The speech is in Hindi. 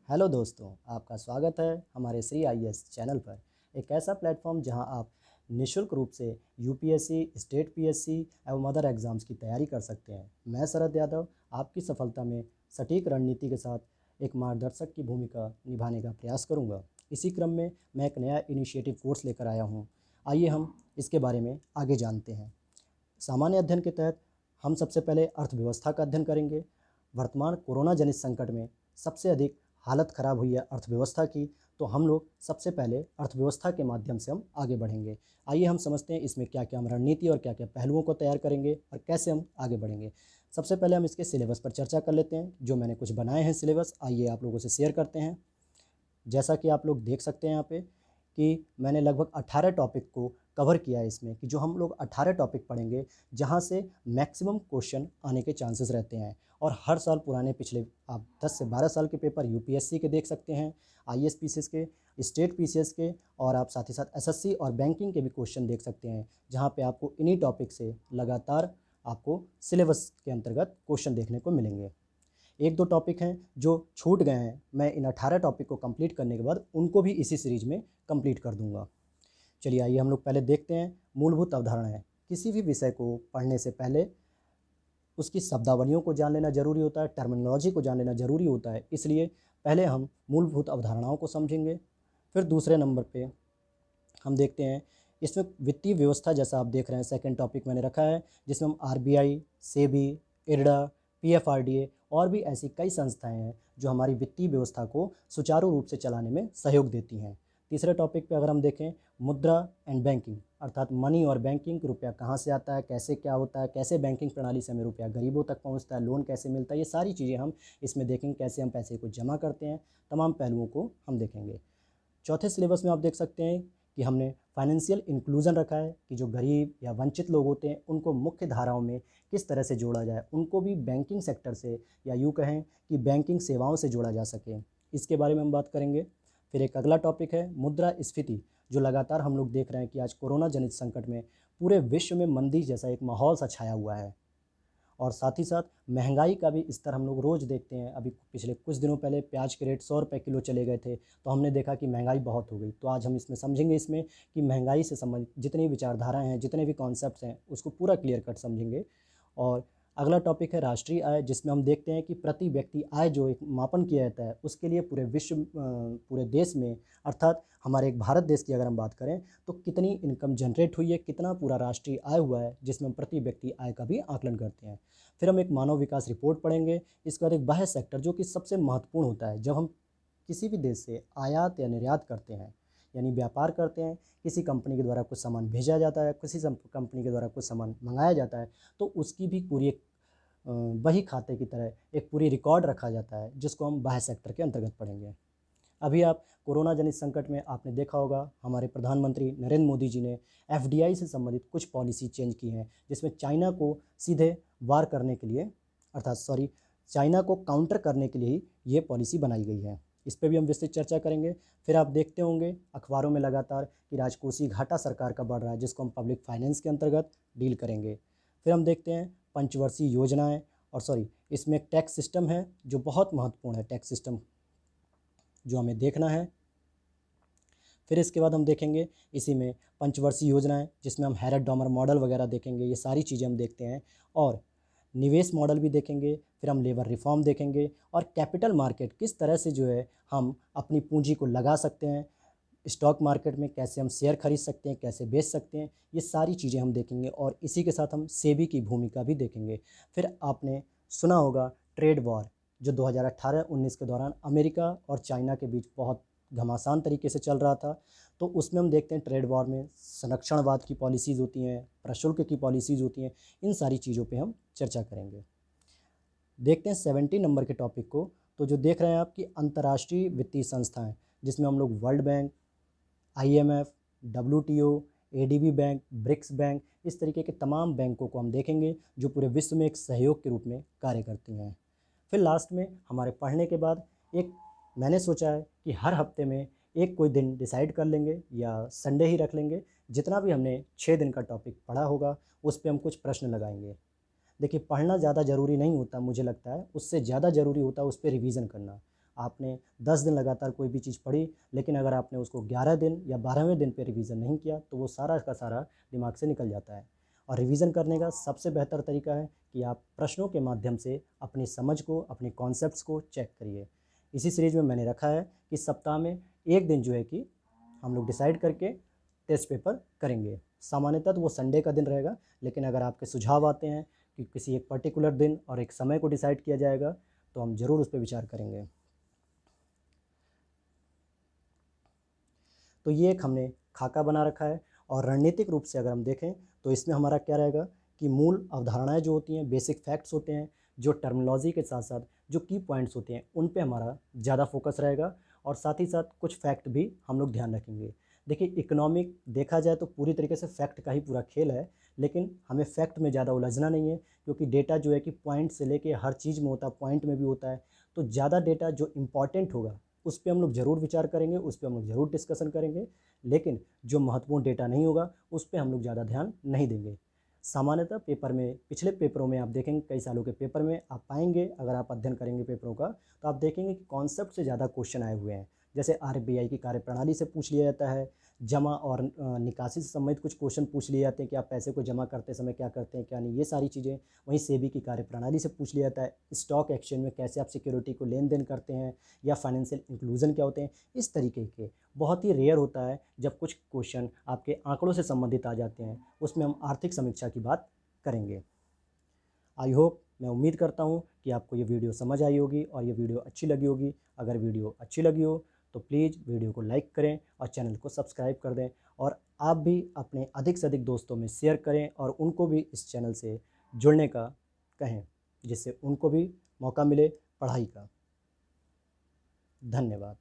हेलो दोस्तों, आपका स्वागत है हमारे श्री आईएएस चैनल पर। एक ऐसा प्लेटफॉर्म जहां आप निःशुल्क रूप से यूपीएससी, स्टेट पीएससी एवं अदर एग्ज़ाम्स की तैयारी कर सकते हैं। मैं शरद यादव आपकी सफलता में सटीक रणनीति के साथ एक मार्गदर्शक की भूमिका निभाने का प्रयास करूंगा। इसी क्रम में मैं एक नया इनिशिएटिव कोर्स लेकर आया हूं। आइए हम इसके बारे में आगे जानते हैं। सामान्य अध्ययन के तहत हम सबसे पहले अर्थव्यवस्था का अध्ययन करेंगे। वर्तमान कोरोना जनित संकट में सबसे अधिक हालत ख़राब हुई है अर्थव्यवस्था की, तो हम लोग सबसे पहले अर्थव्यवस्था के माध्यम से हम आगे बढ़ेंगे। आइए हम समझते हैं इसमें क्या क्या हम रणनीति और क्या क्या पहलुओं को तैयार करेंगे और कैसे हम आगे बढ़ेंगे। सबसे पहले हम इसके सिलेबस पर चर्चा कर लेते हैं। जो मैंने कुछ बनाए हैं सिलेबस, आइए आप लोगों से शेयर करते हैं। जैसा कि आप लोग देख सकते हैं यहाँ पे कि मैंने लगभग 18 टॉपिक को कवर किया है इसमें, कि जो हम लोग 18 टॉपिक पढ़ेंगे जहाँ से मैक्सिमम क्वेश्चन आने के चांसेस रहते हैं। और हर साल पुराने पिछले आप 10 से 12 साल के पेपर यूपीएससी के देख सकते हैं, आईएएस पीसीएस के, स्टेट पीसीएस के, और आप साथ ही साथ एसएससी और बैंकिंग के भी क्वेश्चन देख सकते हैं, जहाँ पे आपको इन्हीं टॉपिक से लगातार आपको सिलेबस के अंतर्गत क्वेश्चन देखने को मिलेंगे। एक दो टॉपिक हैं जो छूट गए हैं, मैं इन 18 टॉपिक को कंप्लीट करने के बाद उनको भी इसी सीरीज में कंप्लीट कर दूंगा। चलिए आइए हम लोग पहले देखते हैं मूलभूत अवधारणाएं। किसी भी विषय को पढ़ने से पहले उसकी शब्दावलियों को जान लेना ज़रूरी होता है, टर्मिनोलॉजी को जान लेना ज़रूरी होता है। इसलिए पहले हम मूलभूत अवधारणाओं को समझेंगे। फिर दूसरे नंबर पे हम देखते हैं इसमें वित्तीय व्यवस्था, जैसा आप देख रहे हैं सेकंड टॉपिक मैंने रखा है, जिसमें हम आरबीआई, सेबी, इरडा, पीएफआरडीए और भी ऐसी कई संस्थाएं हैं जो हमारी वित्तीय व्यवस्था को सुचारू रूप से चलाने में सहयोग देती हैं। तीसरे टॉपिक पे अगर हम देखें मुद्रा एंड बैंकिंग, अर्थात मनी और बैंकिंग, रुपया कहाँ से आता है, कैसे क्या होता है, कैसे बैंकिंग प्रणाली से हमें रुपया गरीबों तक पहुँचता है, लोन कैसे मिलता है, ये सारी चीज़ें हम इसमें देखेंगे। कैसे हम पैसे को जमा करते हैं, तमाम पहलुओं को हम देखेंगे। चौथे सिलेबस में आप देख सकते हैं कि हमने फाइनेंशियल इंक्लूजन रखा है, कि जो गरीब या वंचित लोग होते हैं उनको मुख्य धाराओं में किस तरह से जोड़ा जाए, उनको भी बैंकिंग सेक्टर से, या यूँ कहें कि बैंकिंग सेवाओं से जोड़ा जा सके, इसके बारे में हम बात करेंगे। फिर एक अगला टॉपिक है मुद्रास्फीति, जो लगातार हम लोग देख रहे हैं कि आज कोरोना जनित संकट में पूरे विश्व में मंदी जैसा एक माहौल सा छाया हुआ है। और साथ ही साथ महंगाई का भी स्तर हम लोग रोज़ देखते हैं। अभी पिछले कुछ दिनों पहले प्याज के रेट 100 रुपये किलो चले गए थे, तो हमने देखा कि महंगाई बहुत हो गई। तो आज हम इसमें समझेंगे इसमें कि महंगाई से संबंधित जितनी विचारधाराएं हैं, जितने भी कॉन्सेप्ट्स हैं, उसको पूरा क्लियर कट समझेंगे। और अगला टॉपिक है राष्ट्रीय आय, जिसमें हम देखते हैं कि प्रति व्यक्ति आय जो एक मापन किया जाता है, उसके लिए पूरे विश्व पूरे देश में, अर्थात हमारे एक भारत देश की अगर हम बात करें तो कितनी इनकम जनरेट हुई है, कितना पूरा राष्ट्रीय आय हुआ है, जिसमें हम प्रति व्यक्ति आय का भी आकलन करते हैं। फिर हम एक मानव विकास रिपोर्ट पढ़ेंगे। इसके बाद एक बाह्य सेक्टर, जो कि सबसे महत्वपूर्ण होता है। जब हम किसी भी देश से आयात या निर्यात करते हैं, यानी व्यापार करते हैं, किसी कंपनी के द्वारा कुछ सामान भेजा जाता है, किसी कंपनी के द्वारा कुछ सामान मंगाया जाता है, तो उसकी भी पूरी एक बही खाते की तरह एक पूरी रिकॉर्ड रखा जाता है, जिसको हम बाह्य सेक्टर के अंतर्गत पढ़ेंगे। अभी आप कोरोना जनित संकट में आपने देखा होगा, हमारे प्रधानमंत्री नरेंद्र मोदी जी ने एफडीआई से संबंधित कुछ पॉलिसी चेंज की हैं, जिसमें चाइना को सीधे वार करने के लिए, अर्थात सॉरी, चाइना को काउंटर करने के लिए ही ये पॉलिसी बनाई गई है। इस पर भी हम विस्तृत चर्चा करेंगे। फिर आप देखते होंगे अखबारों में लगातार कि राजकोषीय घाटा सरकार का बढ़ रहा है, जिसको हम पब्लिक फाइनेंस के अंतर्गत डील करेंगे। फिर हम देखते हैं पंचवर्षीय योजनाएं, और सॉरी, इसमें एक टैक्स सिस्टम है जो बहुत महत्वपूर्ण है, टैक्स सिस्टम जो हमें देखना है। फिर इसके बाद हम देखेंगे इसी में पंचवर्षीय योजनाएं, जिसमें हम हैरट डॉमर मॉडल वगैरह देखेंगे। ये सारी चीज़ें हम देखते हैं, और निवेश मॉडल भी देखेंगे। फिर हम लेबर रिफॉर्म देखेंगे, और कैपिटल मार्केट किस तरह से जो है हम अपनी पूंजी को लगा सकते हैं, स्टॉक मार्केट में कैसे हम शेयर खरीद सकते हैं, कैसे बेच सकते हैं, ये सारी चीज़ें हम देखेंगे। और इसी के साथ हम सेबी की भूमिका भी देखेंगे। फिर आपने सुना होगा ट्रेड वॉर, जो 2018-19 के दौरान अमेरिका और चाइना के बीच बहुत घमासान तरीके से चल रहा था। तो उसमें हम देखते हैं ट्रेड वॉर में संरक्षणवाद की पॉलिसीज़ होती हैं, प्रशुल्क की पॉलिसीज़ होती हैं, इन सारी चीज़ों पे हम चर्चा करेंगे। देखते हैं 70 नंबर के टॉपिक को। तो जो देख रहे हैं आप कि अंतर्राष्ट्रीय वित्तीय संस्थाएं, जिसमें हम लोग World Bank, IMF, WTO, ADB bank, BRICS bank, इस तरीके के तमाम बैंकों को हम देखेंगे, जो पूरे विश्व में एक सहयोग के रूप में कार्य करती हैं। फिर लास्ट में हमारे पढ़ने के बाद एक मैंने सोचा है कि हर हफ्ते में एक कोई दिन डिसाइड कर लेंगे, या संडे ही रख लेंगे, जितना भी हमने 6 दिन का टॉपिक पढ़ा होगा उस पर हम कुछ प्रश्न लगाएंगे। देखिए, पढ़ना ज़्यादा ज़रूरी नहीं होता, मुझे लगता है उससे ज़्यादा ज़रूरी होता है उस पर रिवीज़न करना। आपने 10 दिन लगातार कोई भी चीज़ पढ़ी, लेकिन अगर आपने उसको 11 दिन या 12वें दिन पे रिवीजन नहीं किया तो वो सारा का सारा दिमाग से निकल जाता है। और रिवीजन करने का सबसे बेहतर तरीका है कि आप प्रश्नों के माध्यम से अपनी समझ को, अपने कॉन्सेप्ट्स को चेक करिए। इसी सीरीज में मैंने रखा है कि सप्ताह में एक दिन जो है कि हम लोग डिसाइड करके टेस्ट पेपर करेंगे। सामान्यतः तो वो संडे का दिन रहेगा, लेकिन अगर आपके सुझाव आते हैं कि किसी एक पर्टिकुलर दिन और एक समय को डिसाइड किया जाएगा तो हम ज़रूर उस पर विचार करेंगे। तो ये एक हमने खाका बना रखा है और रणनीतिक रूप से अगर हम देखें तो इसमें हमारा क्या रहेगा कि मूल अवधारणाएं जो होती हैं, बेसिक फैक्ट्स होते हैं, जो टर्मिनोलॉजी के साथ साथ जो की पॉइंट्स होते हैं उन पे हमारा ज़्यादा फोकस रहेगा और साथ ही साथ कुछ फैक्ट भी हम लोग ध्यान रखेंगे। देखिए, इकोनॉमिक देखा जाए तो पूरी तरीके से फैक्ट का ही पूरा खेल है, लेकिन हमें फैक्ट में ज़्यादा उलझना नहीं है क्योंकि डेटा जो है कि पॉइंट से लेके हर चीज़ में होता है, पॉइंट में भी होता है। तो ज़्यादा डेटा जो इम्पॉर्टेंट होगा उस पे हम लोग ज़रूर विचार करेंगे, उस पे हम लोग ज़रूर डिस्कशन करेंगे, लेकिन जो महत्वपूर्ण डेटा नहीं होगा उस पे हम लोग ज़्यादा ध्यान नहीं देंगे। सामान्यतः पेपर में, पिछले पेपरों में आप देखेंगे, कई सालों के पेपर में आप पाएंगे, अगर आप अध्ययन करेंगे पेपरों का तो आप देखेंगे कि कॉन्सेप्ट से ज़्यादा क्वेश्चन आए हुए हैं। जैसे आरबीआई की कार्यप्रणाली से पूछ लिया जाता है, जमा और निकासी से संबंधित कुछ क्वेश्चन पूछ लिए जाते हैं कि आप पैसे को जमा करते समय क्या करते हैं क्या नहीं, ये सारी चीज़ें। वहीं सेबी की कार्यप्रणाली से पूछ लिया जाता है, स्टॉक एक्सचेंज में कैसे आप सिक्योरिटी को लेन देन करते हैं, या फाइनेंशियल इंक्लूजन क्या होते हैं। इस तरीके के बहुत ही रेयर होता है जब कुछ क्वेश्चन आपके आंकड़ों से संबंधित आ जाते हैं, उसमें हम आर्थिक समीक्षा की बात करेंगे। आई होप, मैं उम्मीद करता हूँ कि आपको ये वीडियो समझ आई होगी और ये वीडियो अच्छी लगी होगी। अगर वीडियो अच्छी लगी हो तो प्लीज़ वीडियो को लाइक करें और चैनल को सब्सक्राइब कर दें, और आप भी अपने अधिक से अधिक दोस्तों में शेयर करें और उनको भी इस चैनल से जुड़ने का कहें, जिससे उनको भी मौका मिले पढ़ाई का। धन्यवाद।